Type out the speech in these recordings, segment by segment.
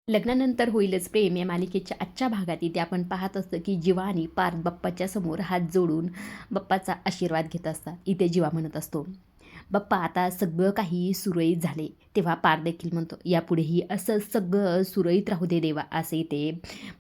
लग्नानंतर होईलच प्रेम या मालिकेच्या आजच्या भागात इथे आपण पाहत असतो की जीवा आणि पार्थ बाप्पाच्या समोर हात जोडून बाप्पाचा आशीर्वाद घेत असतात. इथे जीवा म्हणत असतो, बाप्पा आता सगळं काही सुरळीत झाले. तेव्हा पार्थ देखील म्हणतो, यापुढेही असं सगळं सुरळीत राहू दे देवा, असे इथे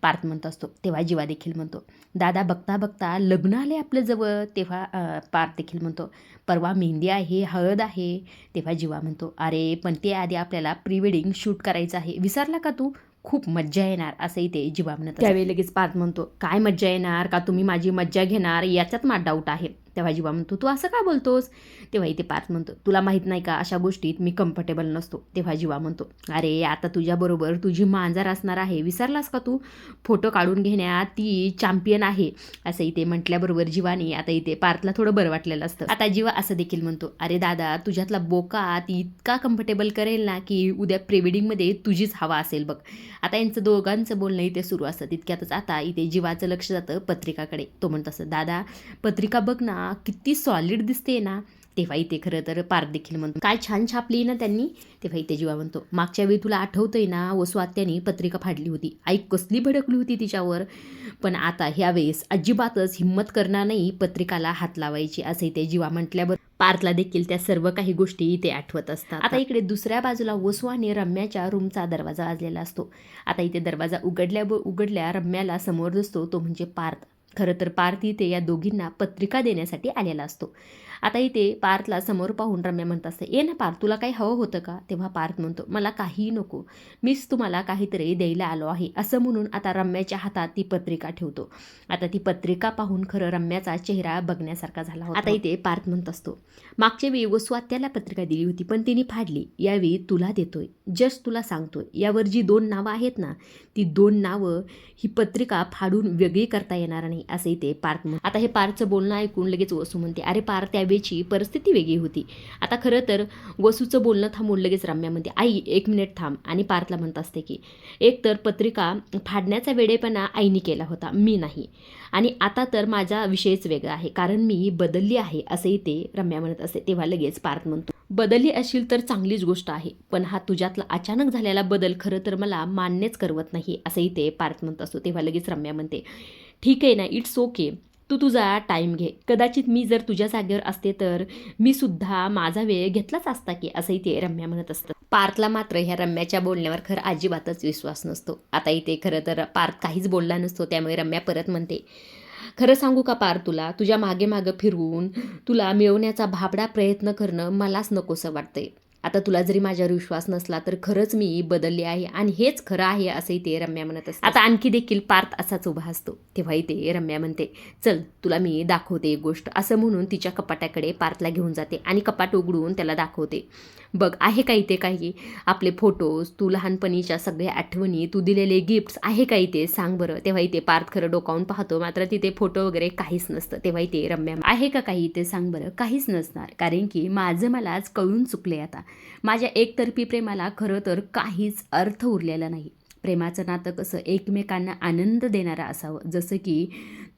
पार्थ म्हणत असतो. तेव्हा जीवा देखील म्हणतो, दादा बघता बघता लग्न आले आपलं जवळ. तेव्हा पार्थ देखील म्हणतो, परवा मेहंदी आहे, हळद आहे. तेव्हा जीवा म्हणतो, अरे पण ते आधी आपल्याला प्री वेडिंग शूट करायचं आहे, विसरला का तू? खूप मज्जा येणार, असं इथे जीवा म्हणत. त्यावेळी लगेच पार्थ म्हणतो, काय मज्जा येणार का, तुम्ही माझी मज्जा घेणार याच्यात माझा डाऊट आहे. तेव्हा जीवा म्हणतो, तू असं का बोलतोस? तेव्हा इथे पार्थ म्हणतो, तुला माहीत नाही का अशा गोष्टीत मी कम्फर्टेबल नसतो. तेव्हा जीवा म्हणतो, अरे आता तुझ्याबरोबर तुझी मांजर असणार आहे, विसरलास का तू? फोटो काढून घेण्यात ती चॅम्पियन आहे, असं इथे म्हटल्याबरोबर जीवानी आता इथे पार्थला थोडं बरं वाटलेलं असतं. आता जीवा असं देखील म्हणतो, अरे दादा तुझ्यातला बोका ती इतका कम्फर्टेबल करेल ना की उद्या प्रीवेडिंगमध्ये तुझीच हवा असेल बघ. आता यांचं दोघांचं बोलणं इथे सुरू असतं. तितक्यातच आता इथे जीवाचं लक्ष जातं पत्रिकाकडे. तो म्हणत असं, दादा पत्रिका बघ ना किती सॉलिड दिसते ना. तेव्हा इथे खरं तर पार्थ देखील म्हणतो, काय छान छापली ना त्यांनी. तेव्हा इथे जीवा म्हणतो, मागच्या वेळी तुला आठवतंय ना वसू आत्याने पत्रिका फाडली होती, आई कसली भडकली होती तिच्यावर. पण आता ह्यावेळेस अजिबातच हिंमत करणार नाही पत्रिकाला हात लावायची, असं इथे जीवा म्हटल्यावर पार्थला देखील त्या सर्व काही गोष्टी इथे आठवत असतात. आता इकडे दुसऱ्या बाजूला वसू आणि रम्याच्या रूमचा दरवाजा वाजलेला असतो. आता इथे दरवाजा उघडल्या रम्याला समोर दिसतो तो म्हणजे पार्थ. खरं तर पार्थ इथे या दोघींना पत्रिका देण्यासाठी आलेला असतो. आता इथे पार्थला समोर पाहून रम्या म्हणत असते, ये ना पार्थ, तुला काही हवं होतं का? तेव्हा पार्थ म्हणतो, मला काहीही नको, मीच तुम्हाला काहीतरी द्यायला आलो आहे, असं म्हणून आता रम्याच्या हातात ती पत्रिका ठेवतो. आता ती पत्रिका पाहून खरं रम्याचा चेहरा बघण्यासारखा झाला होता. आता इथे पार्थ म्हणत असतो, मागच्या वेळी वसू आत्याला पत्रिका दिली होती पण तिने फाडली, यावेळी तुला देतोय, जस्ट तुला सांगतोय, यावर जी 2 नावं आहेत ना ती 2 नावं ही पत्रिका फाडून वेगळी करता येणार नाही, असं इथे पार्थ म्हणतो. आता हे पार्थचं बोलणं ऐकून लगेच वसू म्हणते, अरे पार्थ त्यावेळची परिस्थिती वेगळी होती. आता खरं तर वसूचं बोलणं थांबून लगेच रम्या म्हणते, आई 1 मिनिट थांब. आणि पार्थला म्हणत असते की एक तर पत्रिका फाडण्याचा वेडेपणा आईने केला होता, मी नाही. आणि आता तर माझा विषयच वेगळा आहे, कारण मी बदलली आहे, असं इथे रम्या म्हणत असते. तेव्हा लगेच पार्थ म्हणतो, बदलली असेल तर चांगलीच गोष्ट आहे, पण हा तुझ्यातला अचानक झालेला बदल खरं तर मला मान्यच करवत नाही, असं इथे पार्थ म्हणत असतो. तेव्हा लगेच रम्या म्हणते, ठीक आहे ना, इट्स ओके, तू तुझा टाईम घे, कदाचित मी जर तुझ्या जागेवर असते तर मी सुद्धा माझा वेळ घेतलाच असता की, असं इथे रम्या म्हणत असतं. पार्थला मात्र ह्या रम्याच्या बोलण्यावर खरं अजिबातच विश्वास नसतो. आता इथे खरं तर पार्थ काहीच बोलला नसतो. त्यामुळे रम्या परत म्हणते, खरं सांगू का पार्थ, तुझ्या मागे मागं फिरवून तुला मिळवण्याचा भाबडा प्रयत्न करणं मलाच नकोसं वाटतंय. आता तुला जरी माझ्यावर विश्वास नसला तर खरंच मी बदलली आहे आणि हेच खरं आहे, असंही ते रम्या म्हणत असते. आता आणखी देखील पार्थ असाच उभा असतो. तेव्हाही ते रम्या म्हणते, चल तुला मी दाखवते एक गोष्ट, असं म्हणून तिच्या कपाटाकडे पार्थला घेऊन जाते आणि कपाट उघडून त्याला दाखवते. बघ, आहे का इथे काही आपले फोटोज, तू लहानपणीच्या सगळ्या आठवणी, तू दिलेले गिफ्ट्स, आहे का इथे, सांग बरं. तेव्हा इथे पार्थ खरं डोकावून पाहतो, मात्र तिथे फोटो वगैरे काहीच नसतं. तेव्हा इथे रम्या, आहे का काही इथे, सांग बरं. काहीच नसणार, कारण की माझं मलाच कळून चुकले. आता माझ्या एकतर्फी प्रेमाला खरं तर काहीच अर्थ उरलेला नाही. प्रेमाचं नातं कसं एकमेकांना आनंद देणारं असावं, जसं की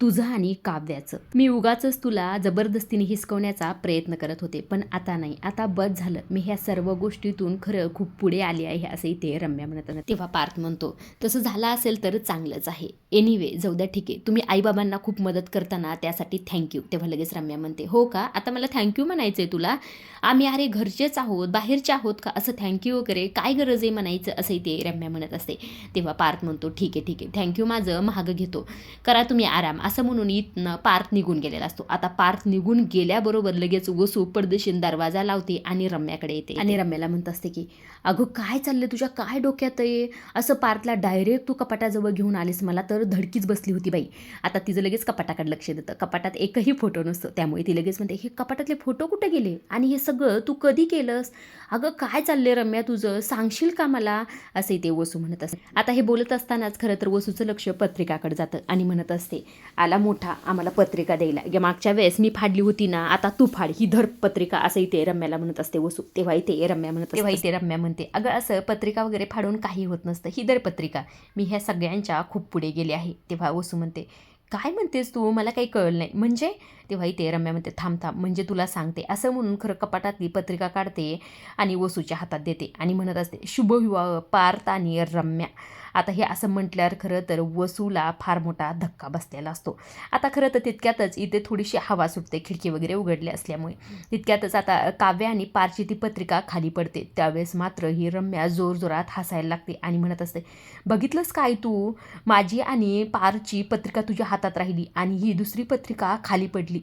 तुझं आणि काव्याचं. मी उगाचच तुला जबरदस्तीने हिसकवण्याचा प्रयत्न करत होते, पण आता नाही, आता बस झालं, मी ह्या सर्व गोष्टीतून खरं खूप पुढे आली आहे, असंही ते रम्या म्हणत. तेव्हा पार्थ म्हणतो, तसं झालं असेल तर चांगलंच आहे, एनिवे जाऊ द्या, ठीक आहे, तुम्ही आईबाबांना खूप मदत करताना त्यासाठी थँक्यू. तेव्हा लगेच रम्या म्हणते, हो का, आता मला थँक्यू म्हणायचं आहे तुला? आम्ही अरे घरचेच आहोत, बाहेरचे आहोत का, असं थँक्यू वगैरे काय गरज आहे म्हणायचं, असंही ते रम्या म्हणत असते. तेव्हा पार्थ म्हणतो, ठीक आहे, थँक्यू, माझं महाग घेतो, करा तुम्ही आराम, असं म्हणून इथनं पार्थ निघून गेलेला असतो. आता पार्थ निघून गेल्याबरोबर लगेच वसू पडदेशीन दरवाजा लावते आणि रम्याकडे येते आणि रम्याला म्हणत असते की, अगं काय चाललंय तुझ्या, काय डोक्यात आहे असं? पार्थला डायरेक्ट तू कपाटाजवळ घेऊन आलीस, मला तर धडकीच बसली होती बाई. आता तिचं लगेच कपाटाकडे लक्ष देतं. कपाटात एकही फोटो नसतो. त्यामुळे ती लगेच म्हणते, हे कपाटातले फोटो कुठे गेले आणि हे सगळं तू कधी केलंस? अगं काय चाललंय रम्या तुझं, सांगशील का मला, असे ते वसू म्हणत असते. आता हे बोलत असतानाच खरं तर वसूचं लक्ष पत्रिकाकडे जातं आणि म्हणत असते, आला मोठा आम्हाला पत्रिका द्यायला, मागच्या वेळेस मी फाडली होती ना, आता तू फाड ही धर पत्रिका, असं इथे रम्याला म्हणत असते वसू. तेव्हा इथे रम्या म्हणते, अगं असं पत्रिका वगैरे फाडून काही होत नसतं, ही धर पत्रिका, मी ह्या सगळ्यांच्या खूप पुढे गेले आहे. तेव्हा वसू म्हणते, काय म्हणतेस तू, मला काही कळलं नाही म्हणजे. तेव्हा इथे रम्या म्हणते थांब थांब म्हणजे तुला सांगते, असं म्हणून खरं कपाटातली पत्रिका काढते आणि वसूच्या हातात देते आणि म्हणत असते शुभविवाह पार्थ आणि रम्या. आता हे असं म्हटल्यावर खरं तर वसूला फार मोठा धक्का बसलेला असतो. आता खरं तर तितक्यातच इथे थोडीशी हवा सुटते, खिडकी वगैरे उघडली असल्यामुळे. तितक्यातच आता काव्य आणि पारची ती पत्रिका खाली पडते. त्यावेळेस मात्र ही रम्या जोरजोरात हसायला लागते आणि म्हणत असते बघितलंस काय तू, माझी आणि पारची पत्रिका तुझ्या हातात राहिली आणि ही दुसरी पत्रिका खाली पडली.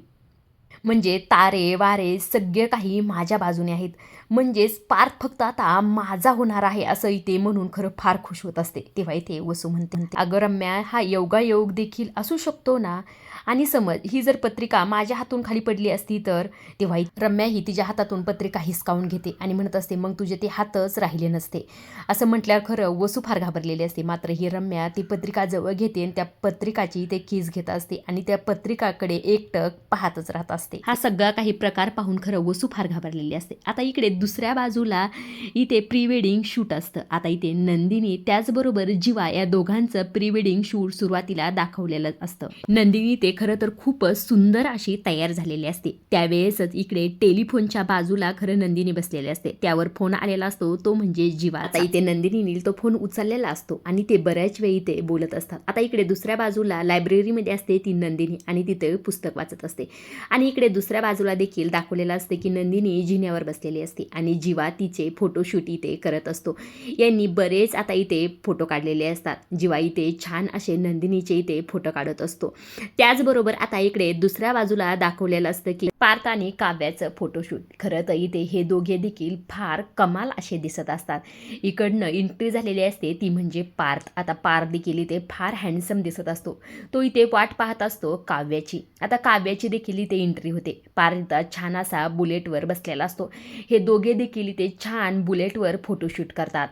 म्हणजे तारे वारे सगळे काही माझ्या बाजूने आहेत. म्हणजेच पार्थ फक्त आता माझा होणार आहे असं इथे म्हणून खरं फार खुश होत असते. तेव्हा इथे वसू म्हणते अगं रम्या, हा योगायोग देखील असू शकतो ना. आणि समज ही जर पत्रिका माझ्या हातून खाली पडली असती तर. तेव्हा रम्या ही तिच्या हातातून पत्रिका हिसकावून घेते आणि म्हणत असते मग तुझे ते हातच राहिले नसते. असं म्हटल्यावर खरं वसू फार घाबरलेली असते. मात्र ही रम्या ती पत्रिका जवळ घेते आणि त्या पत्रिकाची ते कीस घेत असते आणि त्या पत्रिकाकडे एकटक पाहतच राहत असते. हा सगळा काही प्रकार पाहून खरं वसू फार घाबरलेली असते. आता इकडे दुसऱ्या बाजूला इथे प्री वेडिंग शूट असतं. आता इथे नंदिनी त्याचबरोबर जीवा या दोघांचं प्री वेडिंग शूट सुरुवातीला दाखवलेलं असतं. नंदिनी ते खरं तर खूपच सुंदर अशी तयार झालेली असते. त्यावेळेसच इकडे टेलिफोनच्या बाजूला खरं नंदिनी बसलेली असते. त्यावर फोन आलेला असतो, तो म्हणजे जीवा. आता इथे नंदिनीने तो फोन उचललेला असतो आणि ते बऱ्याच वेळी ते बोलत असतात. आता इकडे दुसऱ्या बाजूला लायब्ररीमध्ये असते ती नंदिनी आणि तिथे पुस्तक वाचत असते. आणि इकडे दुसऱ्या बाजूला देखील दाखवलेलं असते की नंदिनी जिन्यावर बसलेली असते आणि जीवा तिचे फोटोशूट इथे करत असतो. यांनी बरेच आता इथे फोटो काढलेले असतात. जीवा इथे छान असे नंदिनीचे इथे फोटो काढत असतो. त्याचबरोबर आता इकडे दुसऱ्या बाजूला दाखवलेलं असतं की पार्थ आणि काव्याचं फोटोशूट. खरं तर इथे हे दोघे देखील फार कमाल असे दिसत असतात. इकडनं एंट्री झालेली असते ती म्हणजे पार्थ. आता पार्थ देखील इथे फार हँडसम दिसत असतो. तो इथे वाट पाहत असतो काव्याची. आता काव्याची देखील इथे एंट्री होते. पार्थ छान असा बुलेटवर बसलेला असतो. हे दोघे देखील इथे छान बुलेटवर फोटोशूट करतात.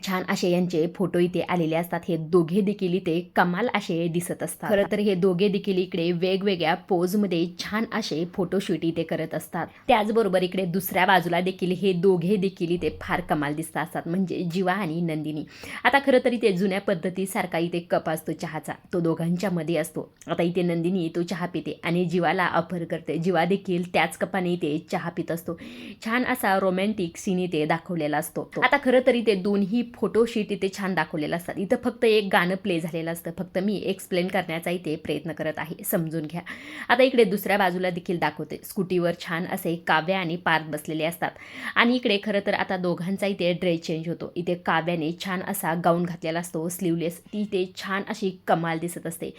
छान असे यांचे फोटो इथे आलेले असतात. हे दोघे देखील इथे कमाल असे दिसत असतात. खरं तर हे दोघे देखील इकडे वेगवेगळ्या पोजमध्ये छान असे फोटोशूट इथे करत असतात. त्याचबरोबर इकडे दुसऱ्या बाजूला देखील हे दोघे देखील इथे फार कमाल दिसत असतात, म्हणजे जीवा आणि नंदिनी. आता खरं तर इथे जुन्या पद्धतीसारखा इथे कप असतो चहाचा, तो दोघांच्या मध्ये असतो. आता इथे नंदिनी तो चहा पिते आणि जीवाला ऑफर करते. जीवा देखील त्याच कपाने इथे चहा पित असतो. छान असा रोमॅन्टिक सीन इथे दाखवलेला असतो. आता खरं तर इथे दोन्ही फोटोशीट इथे छान दाखवलेलं असतात. इथं फक्त एक गाणं प्ले झालेलं असतं. फक्त मी एक्सप्लेन करण्याचा इथे प्रयत्न करत आहे, समजून घ्या. आता इकडे दुसऱ्या बाजूला देखील दाखवते. स्कूटीवर छान असे काव्य आणि पार्थ बसलेले असतात आणि इकडे खरं तर आता दोघांचा इथे ड्रेस चेंज होतो. इथे काव्याने छान असा गाऊन घातलेला असतो, स्लीवलेस. ती इथे छान अशी कमाल दिसत असते.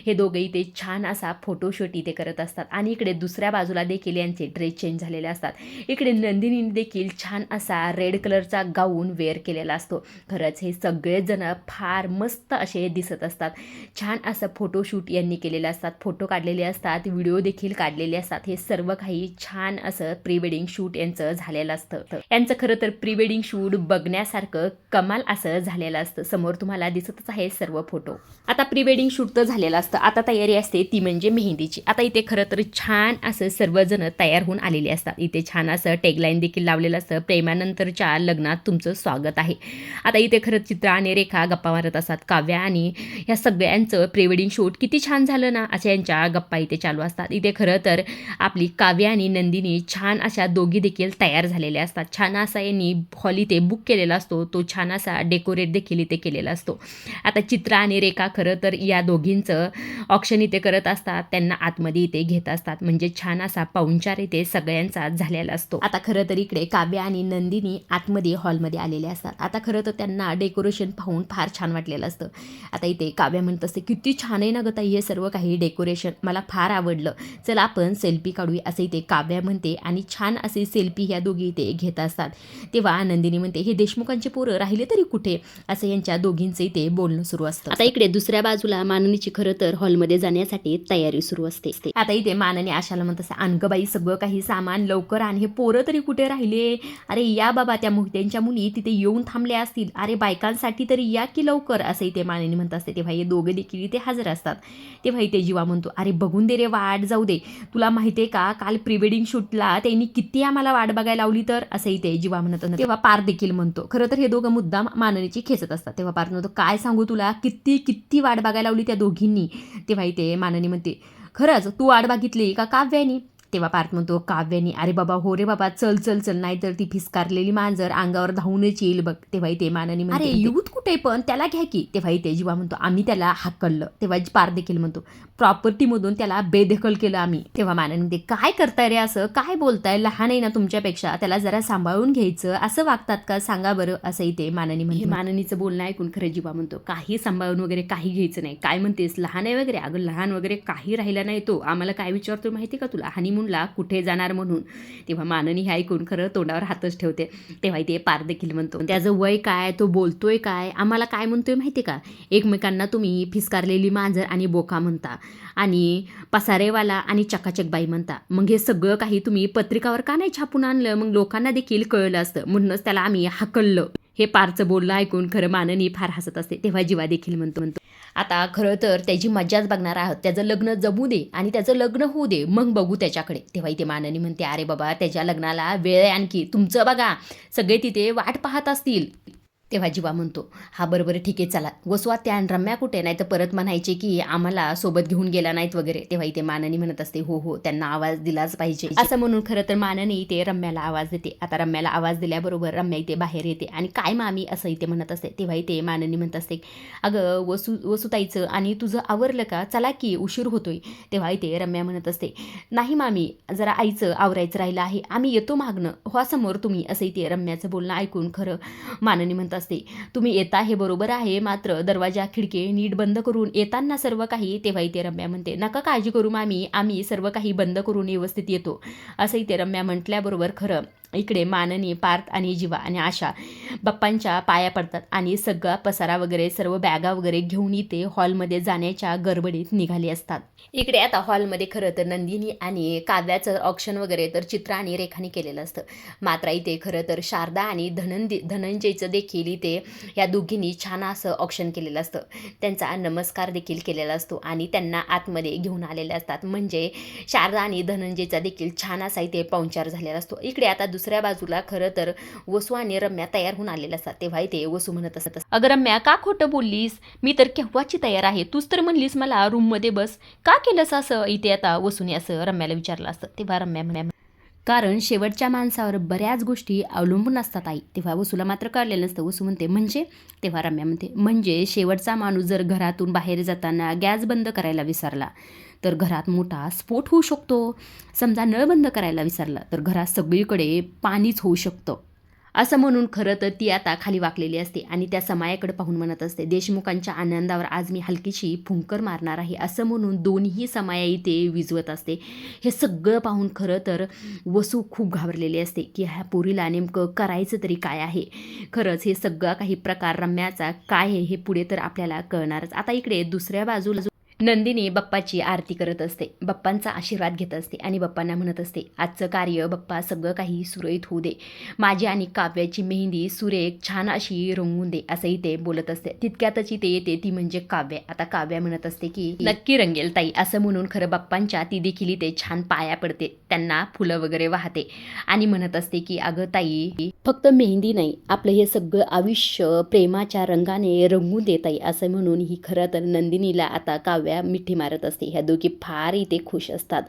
हे दोघे इथे छान असा फोटोशूट इथे करत असतात आणि इकडे दुसऱ्या बाजूला देखील यांचे ड्रेस चेंज झालेले असतात. इकडे नंदिनीने देखील छान असा रेड कलरचा गाऊन वेअर केलेला असतो. खरंच हे सगळेजण फार मस्त असे दिसत असतात. छान असं फोटोशूट यांनी केलेलं असतात, फोटो काढलेले असतात, व्हिडिओ देखील काढलेले असतात. हे सर्व काही छान असं प्री वेडिंग शूट यांचं झालेलं असतं. यांचं खरं तर प्री वेडिंग शूट बघण्यासारखं कमाल असं झालेलं असतं. समोर तुम्हाला दिसतच आहे सर्व फोटो. आता प्री वेडिंग शूट तर झालेलं असतं. आता तयारी असते ती म्हणजे मेहंदीची. आता इथे खरं तर छान असं सर्वजण तयार होऊन आलेले असतात. इथे छान असं टॅगलाईन देखील लावलेलं असतं, प्रेमानंतरच्या लग्नात तुमचं स्वागत आहे. आता इथे खरंच चित्रा आणि रेखा गप्पा मारत असतात. काव्या आणि ह्या सगळ्यांचं प्री वेडिंग शूट किती छान झालं ना, अशा यांच्या गप्पा इथे चालू असतात. इथे खरं तर आपली काव्या आणि नंदिनी छान अशा दोघी देखील तयार झालेल्या असतात. छान असा यांनी हॉल इथे बुक केलेला असतो, तो छान असा डेकोरेट देखील इथे केलेला असतो. आता चित्रा आणि रेखा खरं तर या दोघींचं ऑप्शन इथे करत असतात, त्यांना आतमध्ये इथे घेत असतात. म्हणजे छान असा पाहुणचार इथे सगळ्यांचा झालेला असतो. आता खरं तर इकडे काव्या आणि नंदिनी आतमध्ये हॉलमध्ये आलेले असतात. आता खरं तर त्यांना डेकोरेशन पाहून फार छान वाटलेलं असतं. आता इथे काव्या म्हणत असते किती छान आहे ना गं ताई हे सर्व काही डेकोरेशन, मला फार आवडलं, चला आपण सेल्फी काढूया असं इथे काव्या म्हणते आणि छान असे सेल्फी ह्या दोघी इथे घेत असतात. तेव्हा नंदिनी म्हणते हे देशमुखांचे पोरं राहिले तरी कुठे, असं यांच्या दोघींचे इथे बोलणं सुरू असतं. आता इकडे दुसऱ्या बाजूला माननीची खरं तर हॉलमध्ये जाण्यासाठी तयारी सुरू असते. आता इथे माननी आशाला म्हणत असते अनगबाई सगळं काही सामान लवकर आण, हे पोरं तरी कुठे राहिले, अरे या बाबा, त्या त्यांच्या मुली तिथे येऊन थांबल्या असतील, अरे बायकांसाठी तरी या की लवकर, असं इथे मानिनी म्हणत असते. तेव्हा हे दोघे देखील इथे हजर असतात. तेव्हा इथे जीवा म्हणतो, अरे बघून दे रे वाट, जाऊ दे, तुला माहिती आहे का काल प्री वेडिंग शूटला त्यांनी किती आम्हाला वाट बघायला लावली तर, असं इथे जीवा म्हणत असतात. तेव्हा पार्थ देखील म्हणतो, खरं तर हे दोघं मुद्दाम मानिनीची खेचत असतात. तेव्हा पार्थ म्हणतो, काय सांगू तुला, किती किती वाट बघायला लावली त्या दोघींनी. तेव्हा इथे मानिनी म्हणते, खरंच तू वाट बघितली का काव्यानी. तेव्हा पार्थ म्हणतो, काव्यानी, अरे बाबा हो रे बाबा, चल चल चल, नाहीतर ती फिसकारलेली मांजर अंगावर धावूनच येईल बघ. तेव्हा इथे मानिनी म्हणते, अरे युथ कुठे पण, त्याला घ्या की. तेव्हा इथे जीवा म्हणतो, आम्ही त्याला हाकललं. तेव्हा पार्थ देखील म्हणतो, प्रॉपर्टीमधून त्याला बेदखल केलं आम्ही. तेव्हा मानिनी म्हणते, काय करताय रे, असं काय बोलताय, लहान आहे ना तुमच्यापेक्षा, त्याला जरा सांभाळून घ्यायचं, असं वागतात का सांगा बरं, असं इथे मानिनी म्हणते. मानिनीचं बोलणं ऐकून खरं जीवा म्हणतो, काही सांभाळून वगैरे काही घ्यायचं नाही, काय म्हणतेस लहान आहे वगैरे, अगं लहान वगैरे काही राहिला नाही, तो आम्हाला काय विचारतो माहिती का तुला, हनीमूनला कुठे जाणार म्हणून. तेव्हा मानिनी हे ऐकून खरं तोंडावर हातच ठेवते. तेव्हा इथे पार्थ देखील म्हणतो, त्याचं वय काय, तो बोलतोय काय, आम्हाला काय म्हणतोय माहिती का, एकमेकांना तुम्ही फिसकारलेली मांजर आणि बोका म्हणता, आणि पसारेवाला आणि चकाचकबाई म्हणता, मग हे सगळं काही तुम्ही पत्रिकावर का नाही छापून आणलं, मग लोकांना देखील कळलं असतं, म्हणूनच त्याला आम्ही हाकललं. हे पार्थचं बोलणं ऐकून खरं मानिनी फार हसत असते. तेव्हा जीवा देखील म्हणतो, आता खरं तर त्याची मज्जाच बघणार आहोत, त्याचं लग्न जमू दे आणि त्याचं लग्न होऊ दे, मग बघू त्याच्याकडे. तेव्हा इथे मानिनी म्हणते, अरे बाबा त्याच्या लग्नाला वेळ आहे आणखी, तुमचं बघा, सगळे तिथे वाट पाहत असतील. तेव्हा जीवा म्हणतो, हा बरोबर ठीक आहे, चला वसुआ त्या रम्या कुठे, नाही तर परत म्हणायचे की आम्हाला सोबत घेऊन गेला नाहीत वगैरे. तेव्हा इथे मानिनी म्हणत असते, हो हो त्यांना आवाज दिलाच पाहिजे, असं म्हणून खरं तर मानिनी इथे रम्याला आवाज देते. आता रम्याला आवाज दिल्याबरोबर रम्या इथे बाहेर येते आणि काय मामी असं इथे म्हणत असते. तेव्हा इथे मानिनी म्हणत असते, अगं वसुताईचं आणि तुझं आवरलं का, चला की उशीर होतोय. तेव्हा इथे रम्या म्हणत असते, नाही मामी जरा आईचं आवरायचं राहिलं आहे, आम्ही येतो मागणं, हो समोर तुम्ही, असं इथे रम्याचं बोलणं ऐकून खरं मानिनी म्हणत असते, तुम्ही येता हे बरोबर आहे, मात्र दरवाजा खिडके नीट बंद करून येताना सर्व काही. तेव्हा इथे रम्या म्हणते, नका काळजी करू मामी, आम्ही सर्व काही बंद करून व्यवस्थित येतो, असं इथे रम्या म्हटल्याबरोबर खरं इकडे मानिनी, पार्थ आणि जीवा आणि आशा बाप्पांच्या पाया पडतात आणि सगळा पसारा वगैरे सर्व बॅगा वगैरे घेऊन इथे हॉलमध्ये जाण्याच्या गडबडीत निघाली असतात. इकडे आता हॉलमध्ये खरं तर नंदिनी आणि काव्याचं ऑप्शन वगैरे तर चित्र आणि रेखाने केलेलं असतं, मात्र इथे खरं तर शारदा आणि धनंजयचं देखील इथे या दोघींनी छान असं ऑप्शन केलेलं असतं. त्यांचा नमस्कार देखील केलेला असतो आणि त्यांना आतमध्ये घेऊन आलेले असतात, म्हणजे शारदा आणि धनंजयचा देखील छान असा इथे पाहुणचार झालेला असतो. इकडे आता दुसऱ्या बाजूला खरं तर वसू आणि रम्या तयार होऊन आलेल्या असतात. तेव्हा इथे वसू म्हणत असत, अगं रम्या का खोटं बोललीस, मी तर केव्हाची तयार आहे, तूच तर म्हणलीस मला रूममध्ये बस, का केलंस असं. इथे आता वसूने असं रम्याला विचारलं असतं. तेव्हा रम्या कारण शेवटच्या माणसावर बऱ्याच गोष्टी अवलंबून असतात आई. तेव्हा वसूला मात्र कळलेलं नसतं. वसू म्हणते म्हणजे. तेव्हा रम्या म्हणते म्हणजे शेवटचा माणूस जर घरातून बाहेर जाताना गॅस बंद करायला विसरला तर घरात मोठा स्फोट होऊ शकतो, समजा नळ बंद करायला विसरला तर घरात सगळीकडे पाणीच होऊ शकतं, असं म्हणून खरं तर ती आता खाली वाकलेली असते आणि त्या समायाकडे पाहून म्हणत असते, देशमुखांच्या आनंदावर आज मी हलकीशी फुंकर मारणार आहे, असं म्हणून दोन्ही समाया इथे विजवत असते. हे सगळं पाहून खरं तर वसू खूप घाबरलेली असते की ह्या पोरीला नेमकं करायचं तरी काय आहे. खरंच हे सगळं काही प्रकार रम्याचा काय आहे हे पुढे तर आपल्याला कळणारच. आता इकडे दुसऱ्या बाजूला नंदिनी बाप्पाची आरती करत असते, बाप्पांचा आशीर्वाद घेत असते आणि बाप्पांना म्हणत असते, आजचं कार्य बाप्पा सगळं काही सुरळीत होऊ दे, माझी आणि काव्याची मेहंदी सुरेख छान अशी रंगवून दे, असंही ते बोलत असते. तितक्यातच ते येते ती म्हणजे काव्या. आता काव्या म्हणत असते की नक्की रंगेल ताई, असं म्हणून खरं बाप्पांच्या ती देखील ते छान पाया पडते, त्यांना फुलं वगैरे वाहते आणि म्हणत असते की अगं ताई फक्त मेहंदी नाही, आपलं हे सगळं आयुष्य प्रेमाच्या रंगाने रंगवून दे ताई, असं म्हणून ही खरं तर नंदिनीला आता काव्या मिठी मारत असते. ह्या दोघी फार इथे खुश असतात.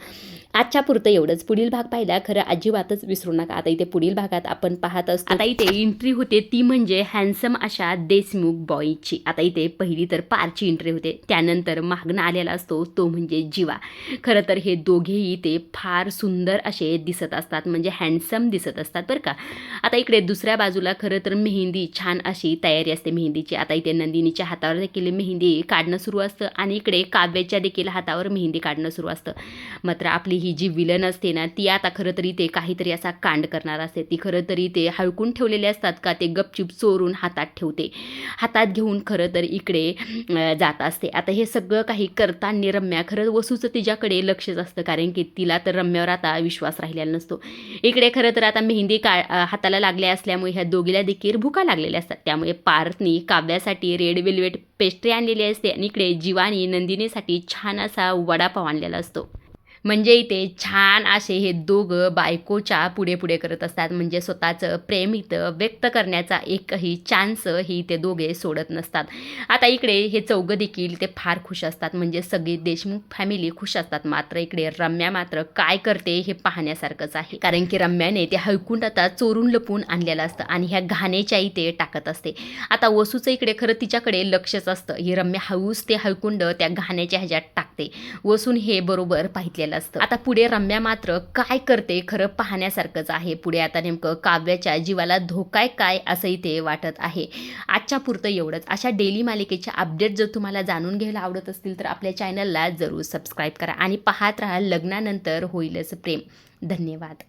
आजच्या पुरतं एवढंच. पुढील भाग पाहिला खरं अजिबातच विसरू नका. आता इथे पुढील भागात आपण पाहत असतो, आता इथे एंट्री होते ती म्हणजे हँडसम अशा देशमुख बॉयची. आता इथे पहिली तर पारची एंट्री होते, त्यानंतर मागणं आलेला असतो तो म्हणजे जीवा. खरं तर हे दोघेही इथे फार सुंदर असे दिसत असतात, म्हणजे हँडसम दिसत असतात बरं का. आता इकडे दुसऱ्या बाजूला खरं तर मेहंदी छान अशी तयारी असते मेहंदीची. आता इथे नंदिनीच्या हातावर देखील मेहंदी काढणं सुरू असतं आणि इकडे काव्याच्या देखील हातावर मेहंदी काढणं सुरू असतं. मात्र आपली ही जी विलन असते ना, ती आता खरं तरी ते काहीतरी असा कांड करणार असते. ती खरं तरी ते हळकून ठेवलेले असतात का ते गपचूप चोरून हातात ठेवते. हातात घेऊन खरं तर इकडे जात असते. आता हे सगळं काही करताना रम्या खरं वसूचं तिच्याकडे लक्षच असतं, कारण की तिला तर रम्यावर आता विश्वास राहिलेला नसतो. इकडे खरं तर आता मेहंदी हाताला लागल्या असल्यामुळे ह्या दोघीला देखील भुका लागलेल्या असतात. त्यामुळे पार्थनी काव्यासाठी रेड वेल्वेट पेस्ट्री आणलेली असते आणि इकडे जीवानी नंदिनीसाठी छान असा वडापाव आणलेला असतो. म्हणजे इथे छान असे हे दोघं बायकोच्या पुढे पुढे करत असतात. म्हणजे स्वतःचं प्रेम इथं व्यक्त करण्याचा एकही चान्स ही ते दोघे सोडत नसतात. आता इकडे हे चौघं देखील ते फार खुश असतात. म्हणजे सगळी देशमुख फॅमिली खुश असतात. मात्र इकडे रम्या मात्र काय करते हे पाहण्यासारखंच आहे. कारण की रम्याने ते हळकुंड आता चोरून लपून आणलेलं असतं आणि ह्या घाणेच्या इथे टाकत असते. आता वसूचं इकडे खरं तिच्याकडे लक्षच असतं. ही रम्या हळूच ते हळकुंड त्या घाणेच्या ह्याच्यात टाकते. वसून हे बरोबर पाहितलेलं असतं. आता पुढे रम्या मात्र काय करते खरं पाहण्यासारखंच आहे. पुढे आता नेमकं काव्याच्या जीवाला धोका काय असं इथे वाटत आहे. आजच्या पुरतं एवढंच. अशा डेली मालिकेच्या अपडेट जर तुम्हाला जाणून घ्यायला आवडत असतील तर आपल्या चॅनलला जरूर सबस्क्राईब करा आणि पाहत राहा लग्नानंतर होईलच प्रेम. धन्यवाद.